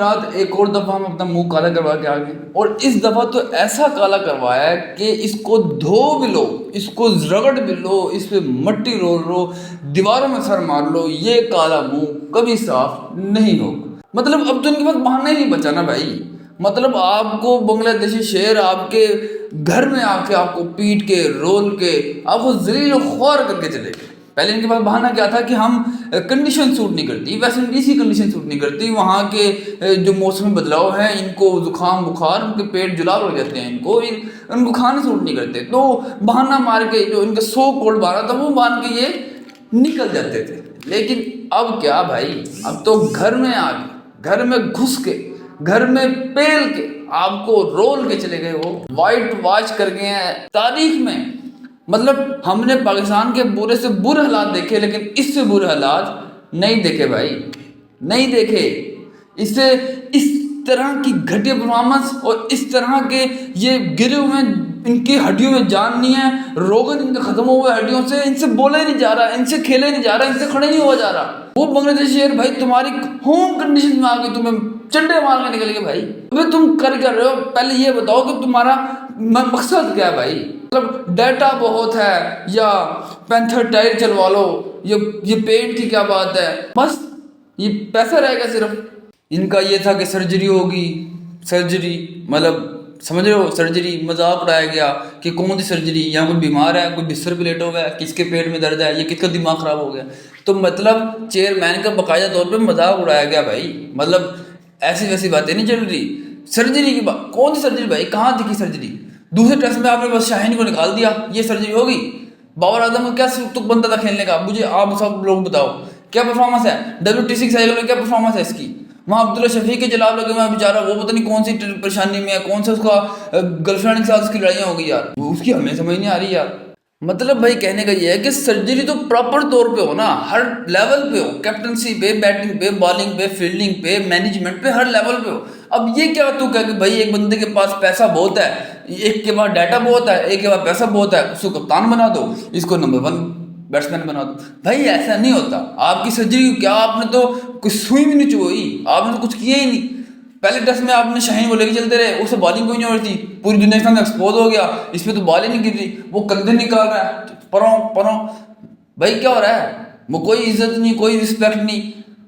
साथ एक और दफ़ा हम अपना मुंह काला करवा के आ गए, और इस दफ़ा तो ऐसा काला करवाया है कि इसको धो भी लो, इसको रगड़ भी लो, इस पे मट्टी रोल लो, दीवारों में सर मार लो, ये काला मुंह कभी साफ नहीं होगा। मतलब अब तो इनके पास बहाना ही नहीं बचा ना भाई। मतलब आपको बांग्लादेशी शेर आपके घर में आके आपको पीट के रोल के आपको जलील ख्वार करके चले गए। पहले इनके पास बहाना क्या था कि हम कंडीशन सूट नहीं करती, वेस्ट इंडीज की कंडीशन सूट नहीं करती, वहाँ के जो मौसमी बदलाव हैं इनको जुकाम बुखार, उनके पेट जुलाब हो जाते हैं, इनको खाने सूट नहीं करते, तो बहाना मार के जो इनका सो कोल्ड बहाना था वो मान के ये निकल जाते थे। लेकिन अब क्या भाई, अब तो घर में आ गए, घर में घुस के, घर में पेल के आपको रोल के चले गए, वो वाइट वॉश कर गए हैं तारीख में। मतलब हमने पाकिस्तान के बुरे से बुरे हालात देखे, लेकिन इससे बुरे हालात नहीं देखे भाई, नहीं देखे। इससे इस तरह की घटिया परफॉर्मेंस और इस तरह के ये गिरे हुए इनकी हड्डियों में जान नहीं है, रोगन इनके खत्म हुए हड्डियों से, इनसे बोला ही नहीं जा रहा, इनसे खेले नहीं जा रहा, इनसे खड़े नहीं हुआ जा रहा। वो बांग्लादेश शेर भाई तुम्हारी होम कंडीशन में आके तुम्हें चंडे मार के निकल गए भाई। अबे तुम कर रहे हो, पहले ये बताओ कि तुम्हारा मकसद क्या है भाई। मतलब डाटा बहुत है या पैंथर टायर चलवा लो, ये पेंट की क्या बात है, बस ये पैसा रहेगा सिर्फ। इनका ये था कि सर्जरी होगी, सर्जरी मतलब समझ रहे हो, सर्जरी मजाक उड़ाया गया कि कौन सी सर्जरी, यहाँ कोई बीमार है, कोई बिस्तर पे लेटा हुआ है, किसके पेट में दर्द है, ये किसका दिमाग खराब हो गया। तो मतलब चेयरमैन का बाकायदा तौर पे मजाक उड़ाया गया भाई। मतलब ऐसी वैसी बातें नहीं चल रही। सर्जरी की बात, कौन सी सर्जरी भाई, कहाँ दिखी सर्जरी। दूसरे टेस्ट में आपने बस शाहीन को निकाल दिया, ये सर्जरी होगी। बाबर आजम का क्या तुक बनता था खेलने का, मुझे आप सब लोग बताओ क्या परफॉर्मेंस है। WTC साइकिल में क्या परफॉर्मेंस है इसकी। वहाँ अब्दुल्ला शफी के जलाब लगे हुए हैं बेचारा, वो पता नहीं कौन सी परेशानी में है, कौन सा उसका गर्लफ्रेंड के साथ उसकी लड़ाइयाँ हो गई यार, उसकी हमें समझ नहीं आ रही यार। मतलब भाई कहने का ये है कि सर्जरी तो प्रॉपर तौर पे हो ना, हर लेवल पे हो, कैप्टनसी पे, बैटिंग पे, बॉलिंग पे, फील्डिंग पे, मैनेजमेंट पे, हर लेवल पे हो। अब ये क्या तू कह कि भाई एक बंदे के पास पैसा बहुत है, एक के पास डाटा बहुत है, एक के पास पैसा बहुत है, उसको कप्तान बना दो, इसको नंबर 1 बैट्समैन बना दो। भाई ऐसा नहीं होता। आपकी सर्जरी क्या, आपने तो कुछ सुई भी नहीं चुभोई, आपने तो कुछ किया ही नहीं। पहले टेस्ट में आपने शाहीन को लेके चलते रहे, उससे बॉलिंग कोई नहीं हो रही थी, पूरी दुनिया के सामने एक्सपोज हो गया, इस पर तो बॉल ही नहीं गिर रही, वो कंधे निकाल रहा है, परों परों। भाई क्या हो रहा है, वो कोई इज्जत नहीं, कोई रिस्पेक्ट नहीं।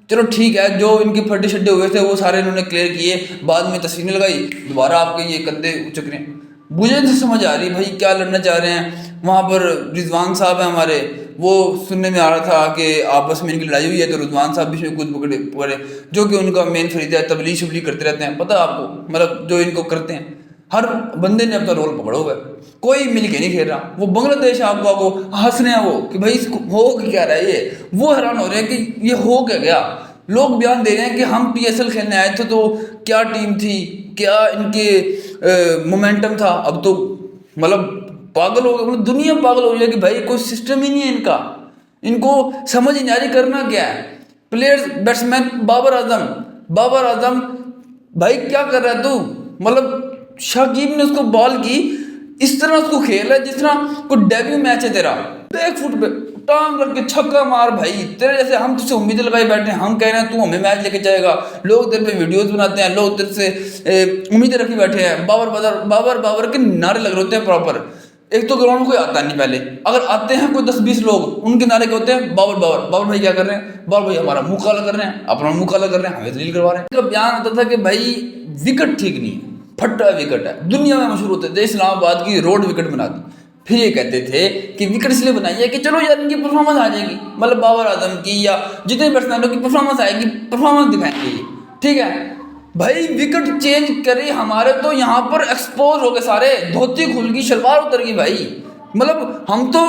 चलो ठीक है, जो इनके फड्डे शड्डे हुए थे वो सारे इन्होंने क्लियर किए, बाद में तस्वीर लगाई, दोबारा आपके ये कंधे उचक रहे हैं। मुझे नहीं समझ आ रही भाई क्या लड़ना चाह रहे हैं। वहाँ पर रिजवान साहब हैं हमारे, वो सुनने में आ रहा था कि आपस में इनकी लड़ाई हुई है, तो रिजवान साहब भी कुछ पकड़े, जो कि उनका मेन फरीदा है, तबलीग शबलीग करते रहते हैं, पता है आपको, मतलब जो इनको करते हैं। हर बंदे ने अपना रोल पकड़ा हुआ है, कोई मिल के नहीं खेल रहा। वो बांग्लादेश आपको हंस रहे हैं वो कि भाई इसको हो क्या रहा है, ये वो हैरान हो रहे हैं कि ये हो क्या गया। लोग बयान दे रहे हैं कि हम PSL खेलने आए थे तो क्या टीम थी, क्या इनके मोमेंटम था। अब तो मतलब पागल हो गए, मतलब दुनिया पागल हो गई कि भाई कोई सिस्टम ही नहीं है इनका, इनको समझ ही नहीं आ रही करना क्या है। प्लेयर्स, बैट्समैन बाबर आजम भाई क्या कर रहा है तू। मतलब शाकिब ने उसको बॉल की, इस तरह उसको खेल है जिस तरह कोई डेब्यू मैच है तेरा, बैक फुट पे टांग करके छक्का मार। भाई तेरे जैसे हम तुझसे उम्मीद लगाए बैठे हैं, हम कह रहे हैं तू हमें मैच लेके जाएगा, लोग तेरे पे वीडियोस बनाते हैं, लोग तेरे से उम्मीदें रखी बैठे हैं। बाबर के नारे लग रहे होते हैं प्रॉपर। एक तो ग्राउंड कोई आता नहीं, पहले अगर आते हैं कोई 10-20 लोग, उनके नारे क्या होते हैं, बाबर भाई क्या कर रहे हैं, बाबर भाई हमारा मुंह काला कर रहे हैं, अपना मुंह काला कर रहे हैं, हमें दलील करवा रहे हैं। इनका बयान आता था कि भाई विकेट ठीक नहीं है, फट्टा विकेट है, दुनिया में मशहूर होते थे, इस्लामाबाद की रोड विकेट बना दी। फिर ये कहते थे कि विकेट इसलिए बनाई है कि चलो यार इनकी परफॉर्मेंस आ जाएगी, मतलब बाबर आजम की या जितने बैट्समैनों की परफॉर्मेंस आएगी, परफॉर्मेंस दिखाएंगे ये, ठीक है। भाई विकेट चेंज करे हमारे तो यहाँ पर एक्सपोज हो गए सारे, धोती खुल गई, शलवार उतर गई भाई। मतलब हम तो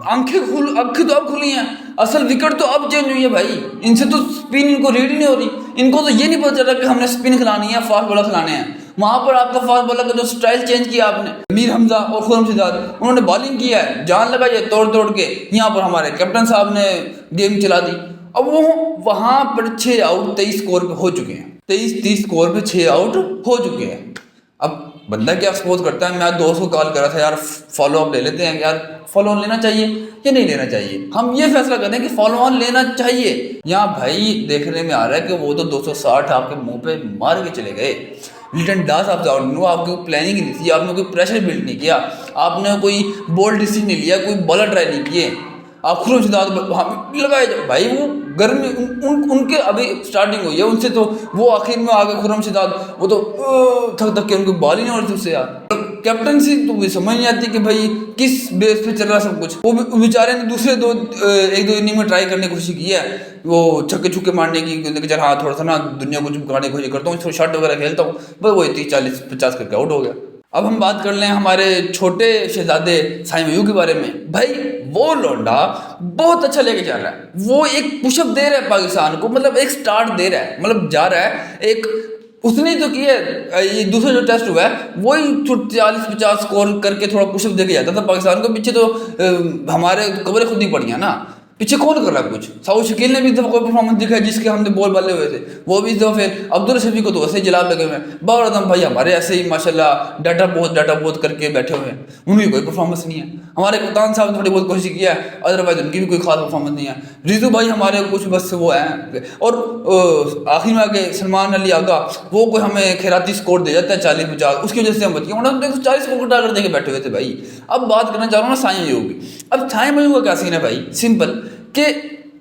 आंखें तो अब खुली हैं, असल विकेट तो अब चेंज हुई है भाई। इनसे तो स्पिन इनको रीड ही नहीं हो रही, इनको तो ये नहीं पता चल रहा कि हमने स्पिन खिलानी है, फास्ट बॉलर खिलाने हैं। वहां पर आपका फास्ट बॉलर का जो स्टाइल चेंज किया आपने, मीर हमजा और खुरम सिद्धार्थ, उन्होंने बॉलिंग किया है, जान लगाई है तोड़ के। यहाँ पर हमारे कैप्टन साहब ने गेम चला दी। अब वो वहां पर 6 आउट 23 स्कोर पे हो चुके हैं, 23-30 स्कोर पे 6 आउट हो चुके हैं। अब बंदा क्या सपोज करता है, मैं दोस्त को कॉल करा था यार फॉलो अप ले लेते हैं, यार फॉलो ऑन लेना चाहिए या नहीं लेना चाहिए, हम ये फैसला करते हैं कि फॉलो ऑन लेना चाहिए। यहाँ भाई देखने में आ रहा है कि वो तो 260 आपके मुंह पे मार के चले गए। लिटन दास आप जाओ, आपकी प्लानिंग नहीं थी, आपने कोई प्रेशर बिल्ड नहीं किया, आपने कोई बोल्ड डिसीजन नहीं लिया, कोई बॉलर ट्राई नहीं किए, आप खुद सिद्धार्थ लगाए जाओ भाई। वो गर्मी उनके अभी स्टार्टिंग हुई है, उनसे तो वो आखिर में आगे खुरम सिद्धार्थ वो तो थक थक के उनको बॉल ही नहीं हो रही थी उससे यार। कैप्टनसी तो भी समझ नहीं आती कि भाई किस बेस पे चल रहा सब कुछ। वो बेचारे ने दूसरे एक दो इनिंग में ट्राई करने की कोशिश की है, वो छक्के छुक्के मारने की, हाँ थोड़ा सा ना दुनिया को चुपकाने की कोशिश करता हूँ, शॉट वगैरह खेलता हूँ, बस वही 30-40-50 करके आउट हो गया। अब हम बात कर लें हमारे छोटे शहजादे साई मयूं के बारे में। भाई वो लौंडा बहुत अच्छा लेके जा रहा है, वो एक पुशअप दे रहा है पाकिस्तान को, मतलब एक स्टार्ट दे रहा है, मतलब जा रहा है एक, उसने तो किया है। ये दूसरा जो टेस्ट हुआ है वही 40-50 स्कोर करके थोड़ा पुशअप देके जाता था पाकिस्तान को। पीछे तो हमारे कब्रें खुद ही पड़ी हैं ना, पीछे कौन कर रहा है कुछ। साउथ शकील ने भी इस दफा कोई परफॉर्मेंस दिखाई जिसके हमने बॉल बाले हुए थे, वो भी इस दफा फिर अब्दुल शफी को तो वैसे ही जलाब लगे हुए हैं। बाबर आजम भाई हमारे ऐसे ही माशाल्लाह डाटा बहुत करके बैठे हुए हैं, उनकी कोई परफॉर्मेंस नहीं है। हमारे कप्तान साहब ने थोड़ी बहुत कोशिश किया है, अदरवाइज उनकी भी कोई खास परफॉर्मेंस नहीं है। रिजू भाई हमारे कुछ बस वो हैं, और आखिर में आके सलमान अली आगा वो कोई हमें खैराती स्कोर दे जाता है 40-50, उसकी वजह से हम बच गए, वरना 140 स्कोर का टारगेट देके बैठे हुए थे भाई। अब बात करना चाह रहा हूँ ना साई मयूं की। अब साई मयूं का क्या सीन है भाई, सिंपल कि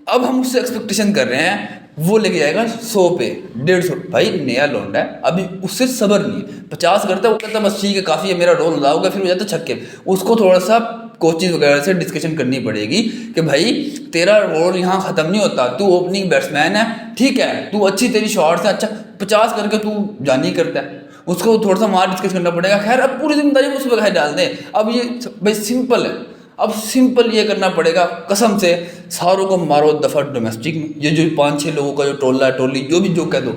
अब हम उससे एक्सपेक्टेशन कर रहे हैं वो लेके जाएगा 100 पे 150। भाई नया लौंडा है, अभी उससे सब्र नहीं है, 50 करता है वो कहता है बस ठीक है काफ़ी है, मेरा रोल अदा होगा, फिर हो जाता छक्के। उसको थोड़ा सा कोचेज वगैरह से डिस्कशन करनी पड़ेगी कि भाई तेरा रोल यहाँ ख़त्म नहीं होता, तू ओपनिंग बैट्समैन है, ठीक है तू अच्छी तेरी शॉट्स है, अच्छा 50 करके तू जान ही करता है, उसको थोड़ा सा वहाँ डिस्कस करना पड़ेगा। खैर अब पूरी जिम्मेदारी उस पर डाल दें। अब ये भाई सिंपल है, अब सिंपल ये करना पड़ेगा कसम से, सारों को मारो दफ़ा डोमेस्टिक में। ये जो 5-6 लोगों का जो टोला टोली जो भी जो कह दो,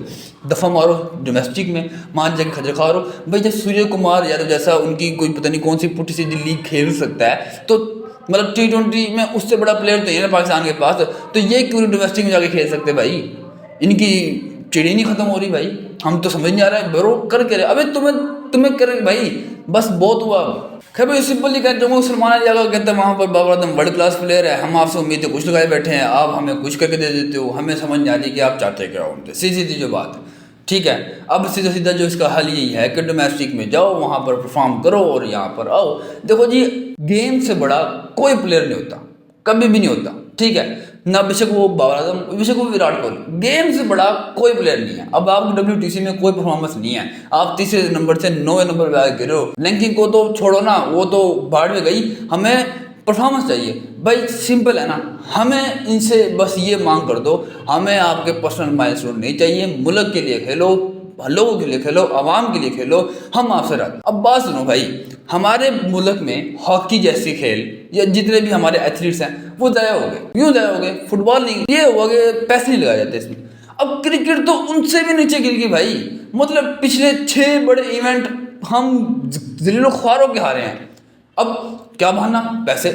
दफ़ा मारो डोमेस्टिक में, मान जाके खजर खा रो। भाई जब सूर्य कुमार यादव जैसा उनकी कोई पता नहीं कौन सी पुट्टी सी लीग खेल सकता है, तो मतलब T20 में उससे बड़ा प्लेयर तो ये ना पाकिस्तान के पास, तो ये क्यों डोमेस्टिक में जाके खेल सकते भाई। इनकी चिड़ी नहीं खत्म हो रही भाई, हम तो समझ नहीं आ रहा है ब्रो कर के रहे। अबे तुम्हें कर भाई, बस बहुत हुआ। खैर भाई सिंपल ही कहते हैं, सलमान अली आगा कहते हैं वहाँ पर Babar Azam world class player है, हम आपसे उम्मीदें कुछ लगाए बैठे हैं, आप हमें कुछ करके दे देते हो, हमें समझ नहीं आती कि आप चाहते क्या हो उनसे। सीधी जो बात है, ठीक है। अब सीधा जो इसका हल यही है कि डोमेस्टिक में जाओ, वहाँ पर परफॉर्म करो और यहाँ पर आओ। देखो जी गेम से बड़ा कोई प्लेयर नहीं होता, कभी भी नहीं होता, ठीक है ना, बेशक वो बाबर आजम, बेशक वो विराट कोहली, गेम से बड़ा कोई प्लेयर नहीं है। अब आपको WTC में कोई परफॉर्मेंस नहीं है, आप तीसरे नंबर से 9वें नंबर पे आके गिरे हो, रैंकिंग को तो छोड़ो ना, वो तो बाढ़ में गई, हमें परफॉर्मेंस चाहिए भाई। सिंपल है ना, हमें इनसे बस ये मांग कर दो, हमें आपके पर्सनल माइलस्टोन नहीं चाहिए, मुल्क के लिए खेलो, लोगों के लिए खेलो, आवाम के लिए खेलो, हम आपसे राजी। अब बात सुनो भाई, हमारे मुल्क में हॉकी जैसी खेल या जितने भी हमारे एथलीट्स हैं वो ज़ाया हो गए। क्यों ज़ाया हो गए? फुटबॉल नहीं, ये हुआ कि पैसे नहीं लगाए जाते इसमें। अब क्रिकेट तो उनसे भी नीचे गिर गई भाई, मतलब पिछले 6 बड़े इवेंट हम ज़लीलो ख्वारों के हारे हैं। अब क्या बहाना? पैसे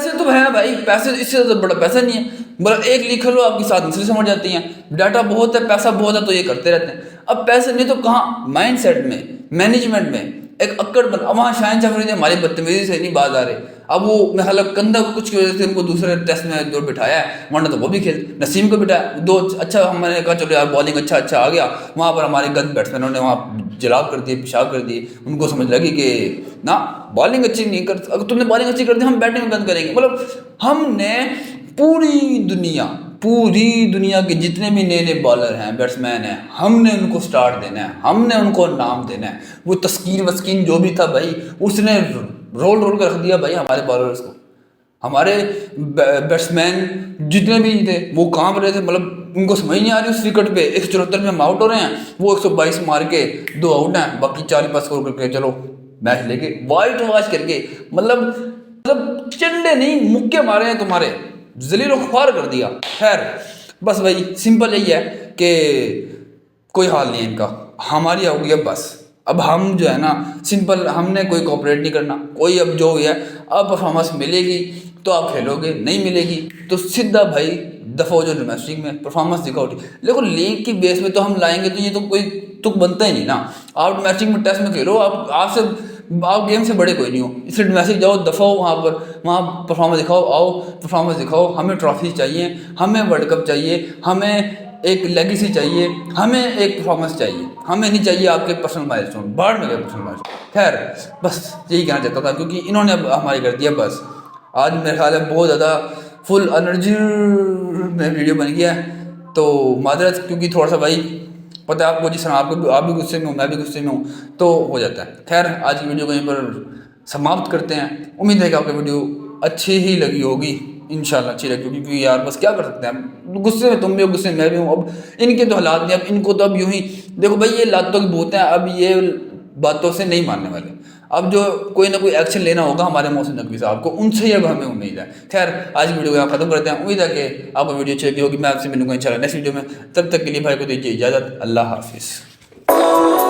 तो है भाई, पैसे इससे ज़्यादा बड़ा पैसा नहीं है। मतलब एक लिख लो आपकी साथ दूसरी समझ जाती हैं, डाटा बहुत है, पैसा बहुत है, तो ये करते रहते हैं। अब पैसे नहीं तो कहाँ, माइंड सेट में, मैनेजमेंट में एक अक्कड़ बन। अब वहाँ शाहिन शाफरी ने हमारी बदतमीजी से नहीं बाज आ रहे, अब वो मैं हालांकि कंधा कुछ की वजह से उनको दूसरे टेस्ट में दो बिठाया है, वरना तो वो भी खेल। नसीम को बिठाया दो, अच्छा हमने कहा चलो यार बॉलिंग अच्छा आ गया, वहाँ पर हमारे गंद बैट्समैनों ने वहाँ जलाब कर दिए, पेशाब कर दिए, उनको समझ लगी कि ना बॉलिंग अच्छी नहीं कर, अगर तुमने बॉलिंग अच्छी कर दी हम बैटिंग बंद करेंगे। मतलब हमने पूरी दुनिया के जितने भी नए बॉलर हैं, बैट्समैन हैं, हमने उनको स्टार्ट देना है, हमने उनको नाम देना है। वो तस्कीन जो भी था भाई, उसने रोल कर रख दिया भाई हमारे बॉलर्स को। हमारे बैट्समैन जितने भी थे वो कांप रहे थे, मतलब उनको समझ नहीं आ रही उस विकेट पे 174 में हम आउट हो रहे हैं, वो 122 मार के 2 आउट हैं, बाकी 40 स्कोर करके चलो मैच लेके वाइट वॉश करके, मतलब चंडे नहीं मुक्के मारे हैं तुम्हारे, जलीलो ख्वार कर दिया। खैर बस भाई सिंपल यही है कि कोई हाल नहीं है इनका, हमारी हो गई अब बस। अब हम जो है ना सिंपल, हमने कोई कोऑपरेट नहीं करना, कोई अब जो है अब परफॉर्मेंस मिलेगी तो आप खेलोगे, नहीं मिलेगी तो सीधा भाई दफा हो जो डोमेस्टिक में परफॉर्मेंस दिखाओ। देखो लीग की बेस में तो हम लाएंगे तो ये तो कोई तुक बनता ही नहीं ना। आप डोमेस्टिक में टेस्ट में खेलो, आप गेम से बड़े कोई नहीं हो, इसलिए डोमेस्टिक जाओ, दफा हो वहाँ पर, वहाँ परफॉर्मेंस दिखाओ, आओ परफॉर्मेंस दिखाओ। हमें ट्रॉफी चाहिए, हमें वर्ल्ड कप चाहिए, हमें एक लेगेसी चाहिए, हमें एक परफॉर्मेंस चाहिए, हमें नहीं चाहिए आपके पर्सनल माइलस्टोन, बाहर में गए पर्सनल माइलस्टोन। खैर बस यही कहना चाहता था, क्योंकि इन्होंने अब हमारी कर दिया बस। आज मेरे ख्याल है बहुत ज़्यादा फुल एनर्जी में वीडियो बन गया है, तो माजरत, क्योंकि थोड़ा सा भाई पता है आपको, जिस तरह आप भी गुस्से में हो, मैं भी गुस्से में हूँ, तो हो जाता है। खैर आज की वीडियो को यहीं पर समाप्त करते हैं। उम्मीद है कि आपको वीडियो अच्छी ही लगी होगी, इंशाल्लाह अच्छी लगी, क्योंकि यार बस क्या कर सकते हैं, गुस्से में तुम भी हो, गुस्से में मैं भी हूँ। अब इनके तो हालात नहीं, अब इनको तो अब यूं ही देखो भाई, ये लातों की भूत है, अब ये बातों से नहीं मानने वाले। अब जो कोई ना कोई एक्शन लेना होगा हमारे मोहसिन नकवी साहब को, उनसे ही अब हमें उम्मीद है। खैर आज की वीडियो को यहाँ खत्म करते हैं। उम्मीद है कि आपको वीडियो अच्छी लगी होगी। मैं आपसे मिलूंगा इंशाल्लाह नेक्स्ट वीडियो में, तब तक के लिए भाई को दीजिए इजाज़त। अल्लाह हाफिज़।